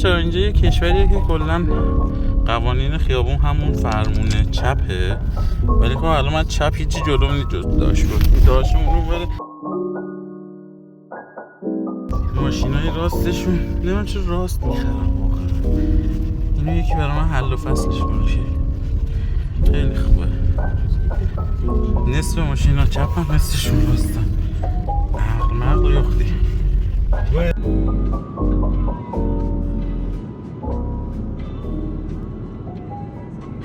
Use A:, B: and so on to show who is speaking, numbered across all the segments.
A: بچه‌ها اینجا یه کشوریه که کلا قوانین خیابون همون فرمونه چپه، ولی خب الان من چپ هیچی جلوم نیست جز داشتمون رو بره. ماشینای راستشون نمیدونم چرا راست میخرم واقعا. اینو یکی برای من حل و فصلش کنه خیلی خوبه. نصف ماشینا چپ هم نصفشون راستن. مغل یختی.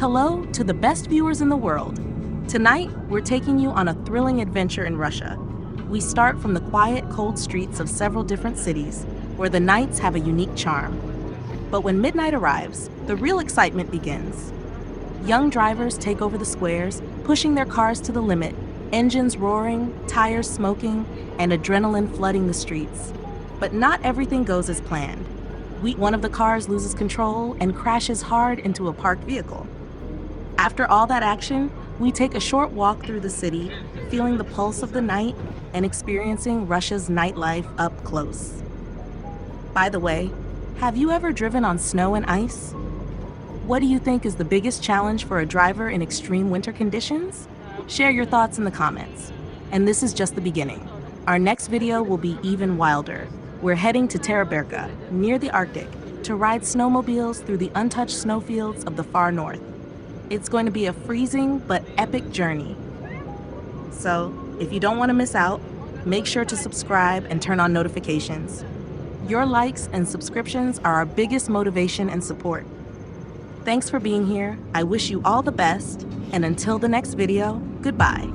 B: Hello to the best viewers in the world. Tonight, we're taking you on a thrilling adventure in Russia. We start from the quiet, cold streets of several different cities, where the nights have a unique charm. But when midnight arrives, the real excitement begins. Young drivers take over the squares, pushing their cars to the limit, engines roaring, tires smoking, and adrenaline flooding the streets. But not everything goes as planned. One of the cars loses control and crashes hard into a parked vehicle. After all that action, we take a short walk through the city, feeling the pulse of the night and experiencing Russia's nightlife up close. By the way, have you ever driven on snow and ice? What do you think is the biggest challenge for a driver in extreme winter conditions? Share your thoughts in the comments. And this is just the beginning. Our next video will be even wilder. We're heading to Teriberka, near the Arctic, to ride snowmobiles through the untouched snowfields of the far north. It's going to be a freezing but epic journey. So, if you don't want to miss out, make sure to subscribe and turn on notifications. Your likes and subscriptions are our biggest motivation and support. Thanks for being here. I wish you all the best, and until the next video, goodbye.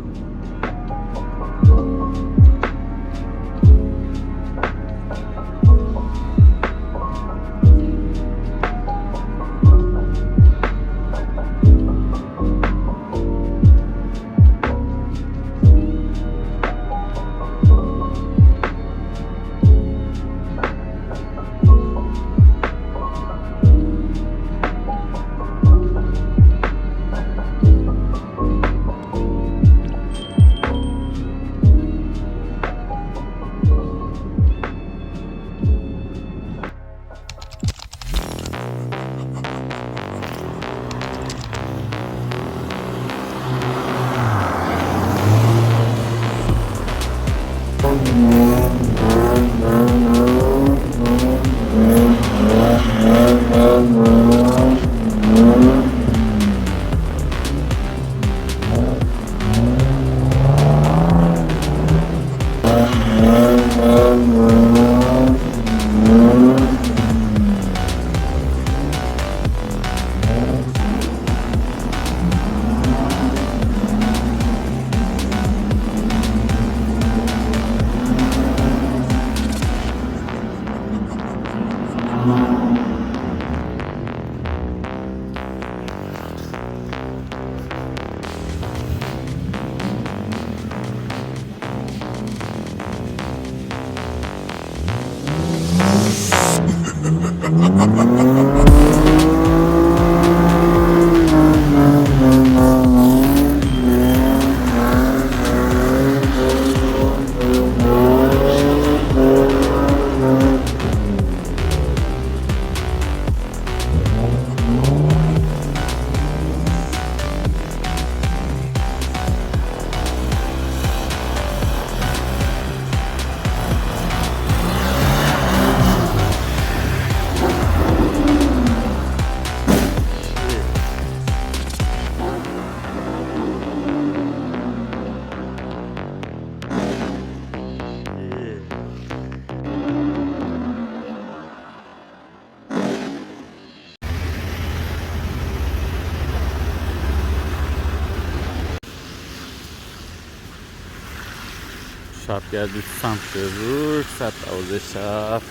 A: شب گردید سمت روش 12 شب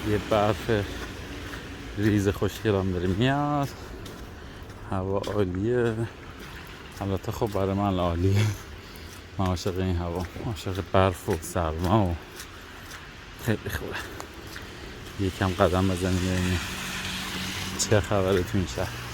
A: یه برف ریز خوشگل هم داره میاد. هوا عالیه. البته خب برای من عالیه. من عاشق این هوا، عاشق برف و سرما و خیلی خوبه. یکم قدم بزنیم ببینیم چه خبره تو این شهر.